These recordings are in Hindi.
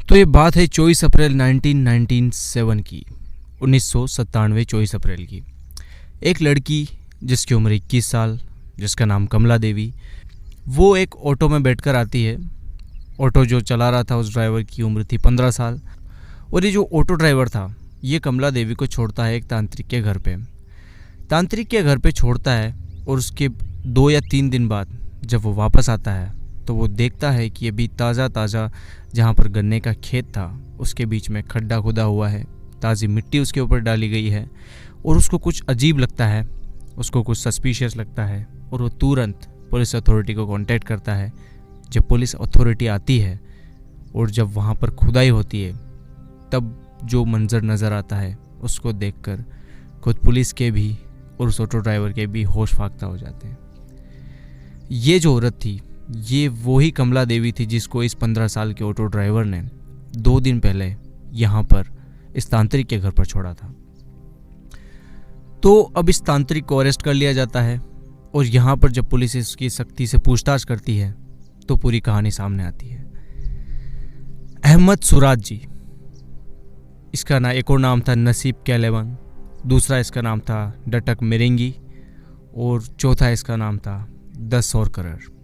तो ये बात है 24 अप्रैल 1997 की, 1997 24 अप्रैल की। एक लड़की जिसकी उम्र 21 साल, जिसका नाम कमला देवी, वो एक ऑटो में बैठकर आती है। ऑटो जो चला रहा था उस ड्राइवर की उम्र थी 15 साल। और ये जो ऑटो ड्राइवर था ये कमला देवी को छोड़ता है एक तांत्रिक के घर पे। तांत्रिक के घर पे छोड़ता है और उसके 2 या 3 दिन बाद जब वो वापस आता है तो वो देखता है कि अभी ताज़ा जहाँ पर गन्ने का खेत था उसके बीच में खड्डा खुदा हुआ है, ताज़ी मिट्टी उसके ऊपर डाली गई है। और उसको कुछ अजीब लगता है, उसको कुछ सस्पिशियस लगता है और वो तुरंत पुलिस अथॉरिटी को कांटेक्ट करता है। जब पुलिस अथॉरिटी आती है और जब वहाँ पर खुदाई होती है तब जो मंजर नज़र आता है उसको देखकर खुद पुलिस के भी और उस ऑटो ड्राइवर के भी होश फाख्ता हो जाते हैं। ये जो औरत थी ये वही कमला देवी थी जिसको इस 15 साल के ऑटो ड्राइवर ने 2 दिन पहले यहाँ पर इस तांत्रिक के घर पर छोड़ा था। तो अब इस तांत्रिक को अरेस्ट कर लिया जाता है और यहाँ पर जब पुलिस इसकी सख्ती से पूछताछ करती है तो पूरी कहानी सामने आती है। अहमद सुराज जी, इसका एक और नाम था नसीब कैलेवन, दूसरा इसका नाम था डटक मिरेंगी और चौथा इसका नाम था दस और करर।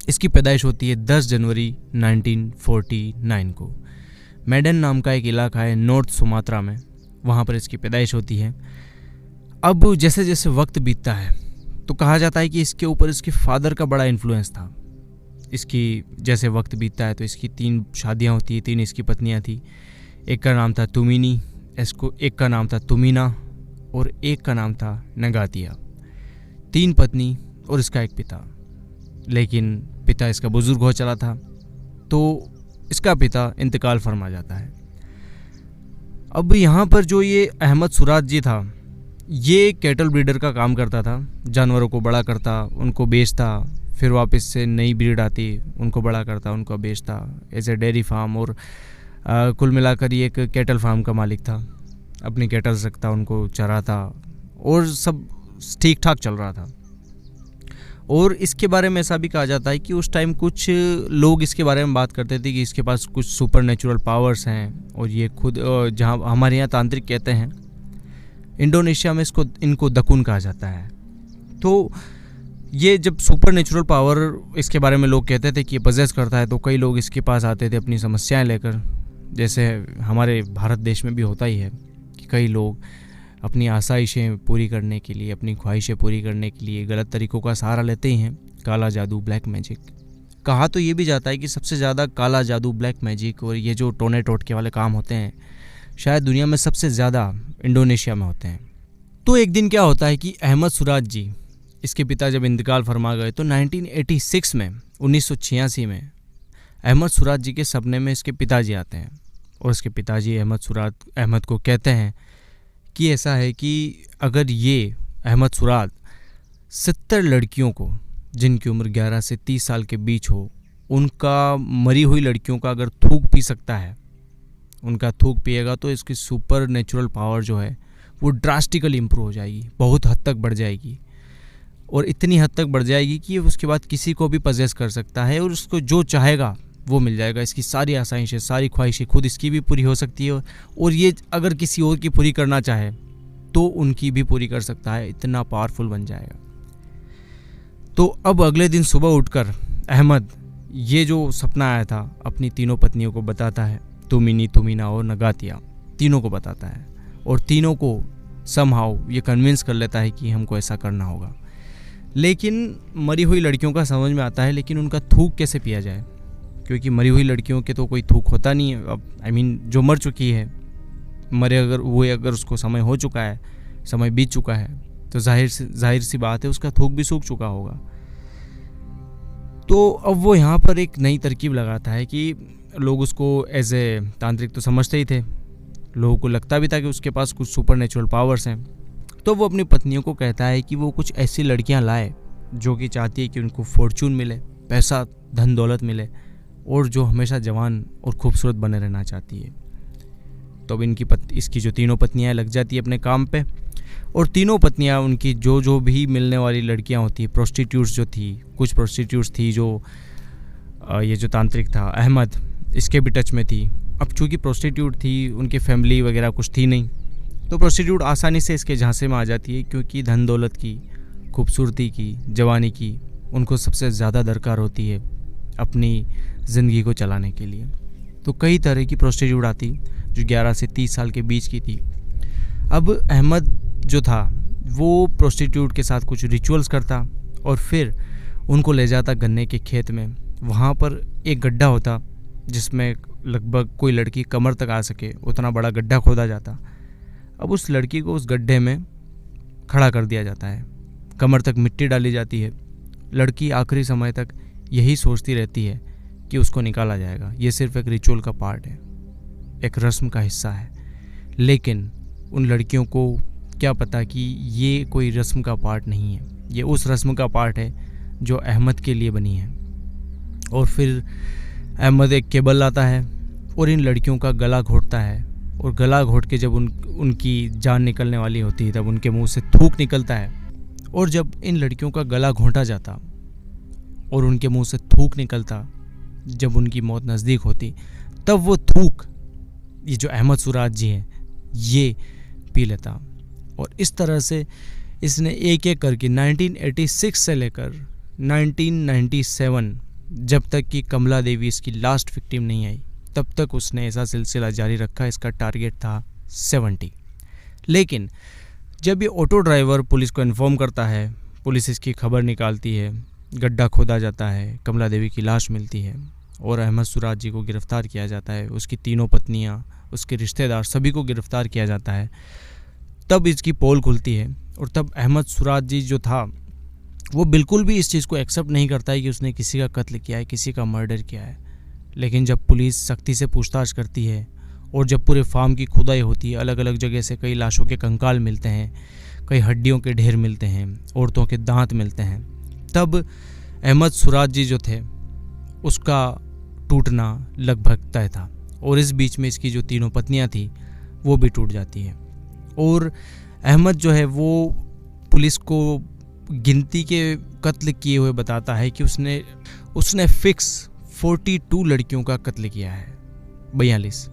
इसकी पैदाइश होती है 10 जनवरी 1949 को। मेडन नाम का एक इलाका है नॉर्थ सुमात्रा में, वहाँ पर इसकी पैदाइश होती है। अब जैसे जैसे वक्त बीतता है तो कहा जाता है कि इसके ऊपर इसके फादर का बड़ा इन्फ्लुएंस था। इसकी जैसे वक्त बीतता है तो इसकी 3 शादियाँ होती हैं, 3 इसकी पत्नियाँ थी। एक का नाम था तुमिनी, एक का नाम था तुमिना और एक का नाम था नगातिया। 3 पत्नी और इसका एक पिता। लेकिन पिता इसका बुजुर्ग हो चला था तो इसका पिता इंतकाल फरमा जाता है। अब यहाँ पर जो ये अहमद सुराज जी था ये कैटल ब्रीडर का काम करता था, जानवरों को बड़ा करता, उनको बेचता, फिर वापस से नई ब्रीड आती, उनको बड़ा करता, उनको बेचता एज ए डेयरी फार्म। और कुल मिलाकर ये एक कैटल फार्म का मालिक था, अपनी कैटल्स रखता, उनको चराता और सब ठीक ठाक चल रहा था। और इसके बारे में ऐसा भी कहा जाता है कि उस टाइम कुछ लोग इसके बारे में बात करते थे कि इसके पास कुछ सुपर नेचुरल पावर्स हैं और ये खुद, जहाँ हमारे यहाँ तांत्रिक कहते हैं, इंडोनेशिया में इनको दकुन कहा जाता है। तो ये जब सुपर नेचुरल पावर इसके बारे में लोग कहते थे कि ये पजेस करता है तो कई लोग इसके पास आते थे अपनी समस्याएं लेकर। जैसे हमारे भारत देश में भी होता ही है कि कई लोग अपनी आसाइशें पूरी करने के लिए, अपनी ख्वाहिशें पूरी करने के लिए गलत तरीक़ों का सहारा लेते ही हैं, काला जादू, ब्लैक मैजिक। कहा तो ये भी जाता है कि सबसे ज़्यादा काला जादू, ब्लैक मैजिक और ये जो टोने टोटके वाले काम होते हैं शायद दुनिया में सबसे ज़्यादा इंडोनेशिया में होते हैं। तो एक दिन क्या होता है कि अहमद सुराज जी, इसके पिता जब इंतकाल फरमा गए तो 1986 में, 1986 में अहमद सुराज जी के सपने में इसके पिताजी आते हैं और इसके पिताजी अहमद को कहते हैं कि ऐसा है कि अगर ये अहमद सुराज 70 लड़कियों को जिनकी उम्र 11 से 30 साल के बीच हो, उनका मरी हुई लड़कियों का अगर थूक पी सकता है, उनका थूक पिएगा तो इसकी सुपर नेचुरल पावर जो है वो ड्रास्टिकली इम्प्रूव हो जाएगी, बहुत हद तक बढ़ जाएगी। और इतनी हद तक बढ़ जाएगी कि उसके बाद किसी को भी पजेस कर सकता है और उसको जो चाहेगा वो मिल जाएगा। इसकी सारी आसाइशें, सारी ख्वाहिशें खुद इसकी भी पूरी हो सकती है और ये अगर किसी और की पूरी करना चाहे तो उनकी भी पूरी कर सकता है, इतना पावरफुल बन जाएगा। तो अब अगले दिन सुबह उठकर अहमद ये जो सपना आया था अपनी तीनों पत्नियों को बताता है, तुमिनी, तुमिना और नगातिया, तीनों को बताता है और तीनों को समहाउ ये कन्विंस कर लेता है कि हमको ऐसा करना होगा। लेकिन मरी हुई लड़कियों का समझ में आता है, लेकिन उनका थूक कैसे पिया जाए, क्योंकि मरी हुई लड़कियों के तो कोई थूक होता नहीं है। अब जो मर चुकी है, अगर उसको समय हो चुका है, समय बीत चुका है तो जाहिर सी बात है उसका थूक भी सूख चुका होगा। तो अब वो यहाँ पर एक नई तरकीब लगाता है कि लोग उसको एज ए तांत्रिक तो समझते ही थे, लोगों को लगता भी था कि उसके पास कुछ सुपर नेचुरल पावर्स हैं। तो वो अपनी पत्नियों को कहता है कि वो कुछ ऐसी लड़कियां लाए जो कि चाहती है कि उनको फॉर्चून मिले, पैसा, धन दौलत मिले और जो हमेशा जवान और खूबसूरत बने रहना चाहती है। तो अब इसकी जो तीनों पत्नियां लग जाती है अपने काम पे और तीनों पत्नियां उनकी जो भी मिलने वाली लड़कियां होती, प्रोस्टिट्यूट्स जो थी, कुछ प्रोस्टिट्यूट्स थी जो ये जो तांत्रिक था अहमद, इसके भी टच में थी। अब चूँकि प्रोस्टिट्यूट थी, उनकी फैमिली वगैरह कुछ थी नहीं, तो प्रोस्टिट्यूट आसानी से इसके झांसे में आ जाती है, क्योंकि धन दौलत की, खूबसूरती की, जवानी की उनको सबसे ज़्यादा दरकार होती है अपनी ज़िंदगी को चलाने के लिए। तो कई तरह की प्रोस्टिट्यूट आती जो 11 से 30 साल के बीच की थी। अब अहमद जो था वो प्रोस्टिट्यूट के साथ कुछ रिचुअल्स करता और फिर उनको ले जाता गन्ने के खेत में। वहाँ पर एक गड्ढा होता जिसमें लगभग कोई लड़की कमर तक आ सके, उतना बड़ा गड्ढा खोदा जाता। अब उस लड़की को उस गड्ढे में खड़ा कर दिया जाता है, कमर तक मिट्टी डाली जाती है। लड़की आखिरी समय तक यही सोचती रहती है कि उसको निकाला जाएगा। ये सिर्फ एक रिचुअल का पार्ट है, एक रस्म का हिस्सा है। लेकिन उन लड़कियों को क्या पता कि ये कोई रस्म का पार्ट नहीं है, ये उस रस्म का पार्ट है जो अहमद के लिए बनी है। और फिर अहमद एक केबल लाता है और इन लड़कियों का गला घोंटता है, और गला घोंट के जब उनकी जान निकलने वाली होती है तब उनके मुंह से थूक निकलता है। और जब इन लड़कियों का गला घोंटा जाता और उनके मुंह से थूक निकलता, जब उनकी मौत नज़दीक होती, तब वो थूक ये जो अहमद सुराज जी हैं ये पी लेता। और इस तरह से इसने एक एक करके 1986 से लेकर 1997, जब तक कि कमला देवी इसकी लास्ट विक्टिम नहीं आई, तब तक उसने ऐसा सिलसिला जारी रखा। इसका टारगेट था 70। लेकिन जब ये ऑटो ड्राइवर पुलिस को इन्फॉर्म करता है, पुलिस इसकी खबर निकालती है, गड्ढा खोदा जाता है, कमला देवी की लाश मिलती है और अहमद सुराज जी को गिरफ़्तार किया जाता है। उसकी तीनों पत्नियां, उसके रिश्तेदार, सभी को गिरफ़्तार किया जाता है। तब इसकी पोल खुलती है और तब अहमद सुराज जी जो था वो बिल्कुल भी इस चीज़ को एक्सेप्ट नहीं करता है कि उसने किसी का कत्ल किया है, किसी का मर्डर किया है। लेकिन जब पुलिस सख्ती से पूछताछ करती है और जब पूरे फार्म की खुदाई होती है, अलग अलग जगह से कई लाशों के कंकाल मिलते हैं, कई हड्डियों के ढेर मिलते हैं, औरतों के दांत मिलते हैं, तब अहमद सुराज जी जो थे उसका टूटना लगभग तय था। और इस बीच में इसकी जो तीनों पत्नियां थी वो भी टूट जाती है। और अहमद जो है वो पुलिस को गिनती के कत्ल किए हुए बताता है कि उसने फिक्स 42 लड़कियों का कत्ल किया है, 42।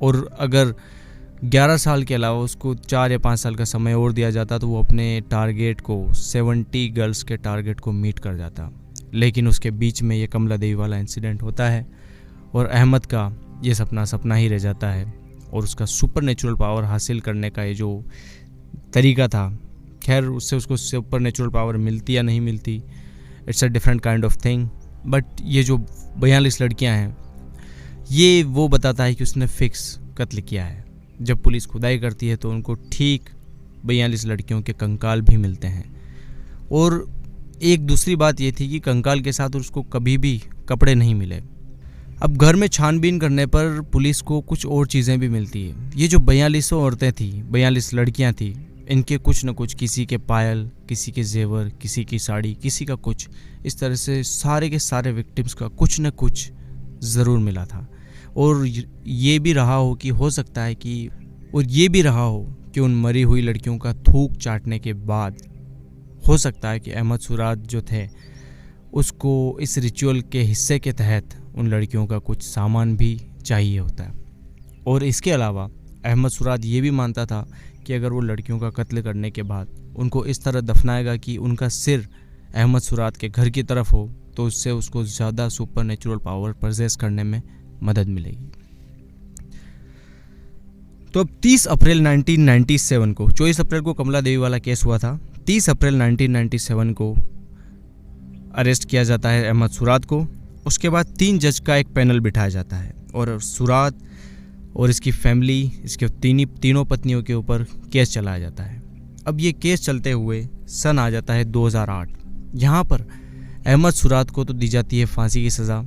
और अगर 11 साल के अलावा उसको 4 या 5 साल का समय और दिया जाता तो वो अपने टारगेट को 70 गर्ल्स के टारगेट को मीट कर जाता। लेकिन उसके बीच में ये कमला देवी वाला इंसिडेंट होता है और अहमद का ये सपना ही रह जाता है। और उसका सुपर नेचुरल पावर हासिल करने का ये जो तरीका था, खैर उससे उसको सुपर नेचुरल पावर मिलती या नहीं मिलती, it's a different kind of thing. But ये जो 42 लड़कियां हैं ये वो बताता है कि उसने फिक्स कत्ल किया है। जब पुलिस खुदाई करती है तो उनको ठीक 42 लड़कियों के कंकाल भी मिलते हैं। और एक दूसरी बात ये थी कि कंकाल के साथ उसको कभी भी कपड़े नहीं मिले। अब घर में छानबीन करने पर पुलिस को कुछ और चीज़ें भी मिलती है। ये जो 42 औरतें थी, 42 लड़कियां थी, इनके कुछ न कुछ, किसी के पायल, किसी के जेवर, किसी की साड़ी, किसी का कुछ, इस तरह से सारे के सारे विक्टिम्स का कुछ न कुछ ज़रूर मिला था। और ये भी रहा हो कि उन मरी हुई लड़कियों का थूक चाटने के बाद हो सकता है कि अहमद सुराज जो थे उसको इस रिचुअल के हिस्से के तहत उन लड़कियों का कुछ सामान भी चाहिए होता है। और इसके अलावा अहमद सुराज ये भी मानता था कि अगर वो लड़कियों का कत्ल करने के बाद उनको इस तरह दफनाएगा कि उनका सिर अहमद सुराज के घर की तरफ हो, तो उससे उसको ज़्यादा सुपर नेचुरल पावर परजेस करने में मदद मिलेगी। तो अब 30 अप्रैल 1997 को, 24 अप्रैल को कमला देवी वाला केस हुआ था, 30 अप्रैल 1997 को अरेस्ट किया जाता है अहमद सुराज को। उसके बाद 3 जज का एक पैनल बिठाया जाता है और सुराज और इसकी फैमिली, इसके तीनों पत्नियों के ऊपर केस चलाया जाता है। अब ये केस चलते हुए सन आ जाता है 2008। यहाँ पर अहमद सुराज को तो दी जाती है फांसी की सज़ा,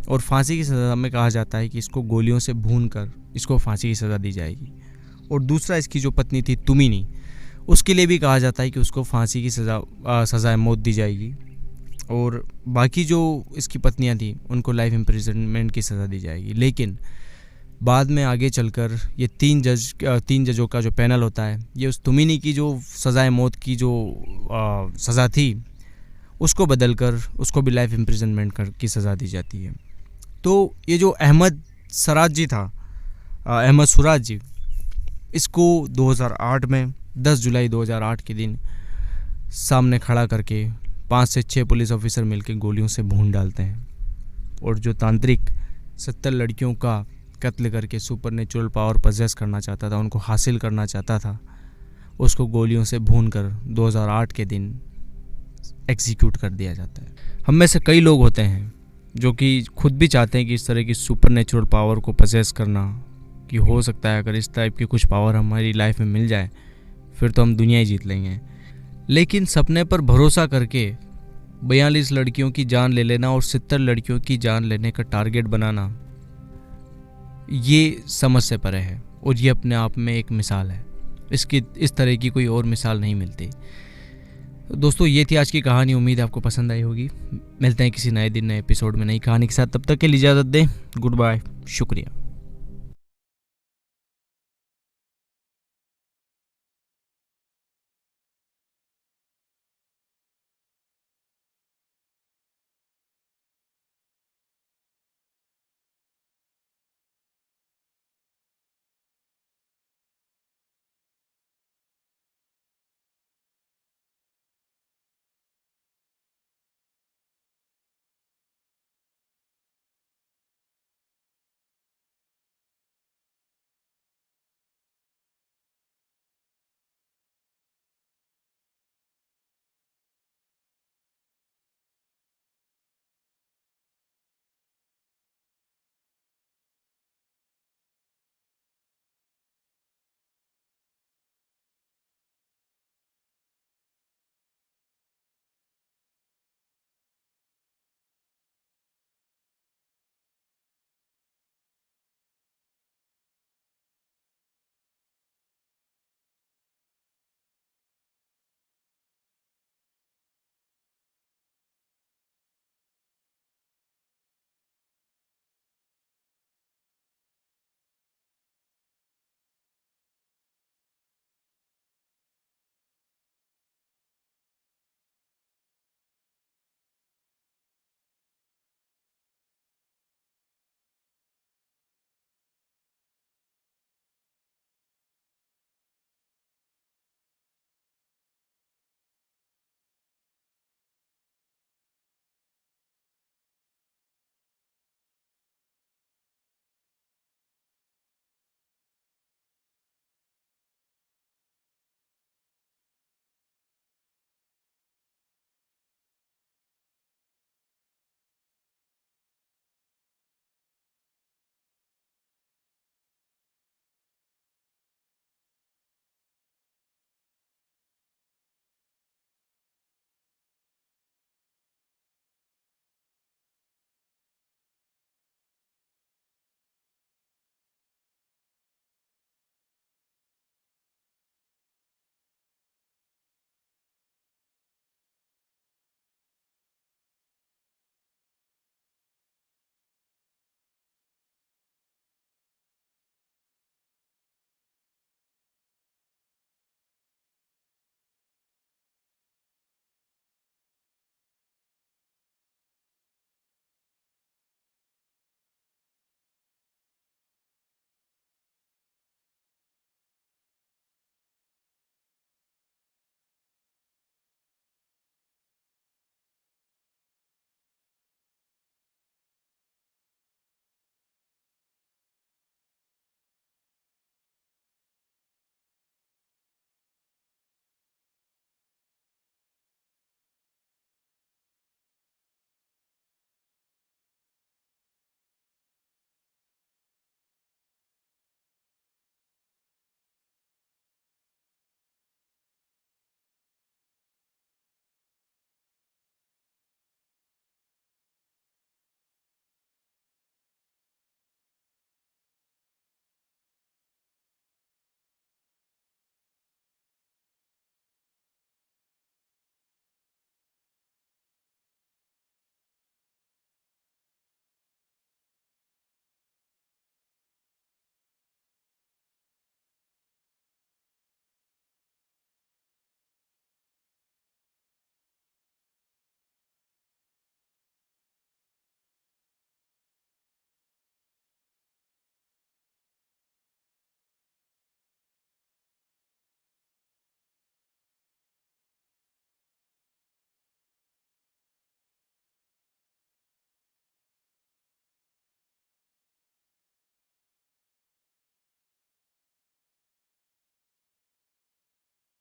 और फांसी की सज़ा में कहा जाता है कि इसको गोलियों से भूनकर इसको फांसी की सज़ा दी जाएगी। और दूसरा, इसकी जो पत्नी थी तुमिनी, उसके लिए भी कहा जाता है कि उसको फांसी की सज़ाए मौत दी जाएगी। और बाकी जो इसकी पत्नियां थी उनको लाइफ इम्प्रिजनमेंट की सज़ा दी जाएगी। लेकिन बाद में आगे चलकर ये 3 जजों का जो पैनल होता है, ये उस तुमिनी की जो सज़ाए मौत की जो सज़ा थी उसको बदलकर उसको भी लाइफ इम्प्रिजनमेंट की सज़ा दी जाती है। तो ये जो अहमद सराज जी था, अहमद सुराज जी, इसको 2008 में 10 जुलाई 2008 के दिन सामने खड़ा करके 5 से 6 पुलिस ऑफिसर मिलकर गोलियों से भून डालते हैं। और जो तांत्रिक 70 लड़कियों का कत्ल करके सुपर नेचुरल पावर पजेस करना चाहता था, उनको हासिल करना चाहता था, उसको गोलियों से भून कर 2008 के दिन एग्जीक्यूट कर दिया जाता है। हम में से कई लोग होते हैं जो कि खुद भी चाहते हैं कि इस तरह की सुपर नेचुरल पावर को पजेस करना, कि हो सकता है अगर इस टाइप की कुछ पावर हमारी लाइफ में मिल जाए फिर तो हम दुनिया ही जीत लेंगे। लेकिन सपने पर भरोसा करके 42 लड़कियों की जान ले लेना और 70 लड़कियों की जान लेने का टारगेट बनाना, ये समझ से परे है और ये अपने आप में एक मिसाल है। इसकी इस तरह की कोई और मिसाल नहीं मिलती। दोस्तों, ये थी आज की कहानी। उम्मीद है आपको पसंद आई होगी। मिलते हैं किसी नए दिन, नए एपिसोड में नई कहानी के साथ। तब तक के लिए इजाज़त दें। गुड बाय, शुक्रिया।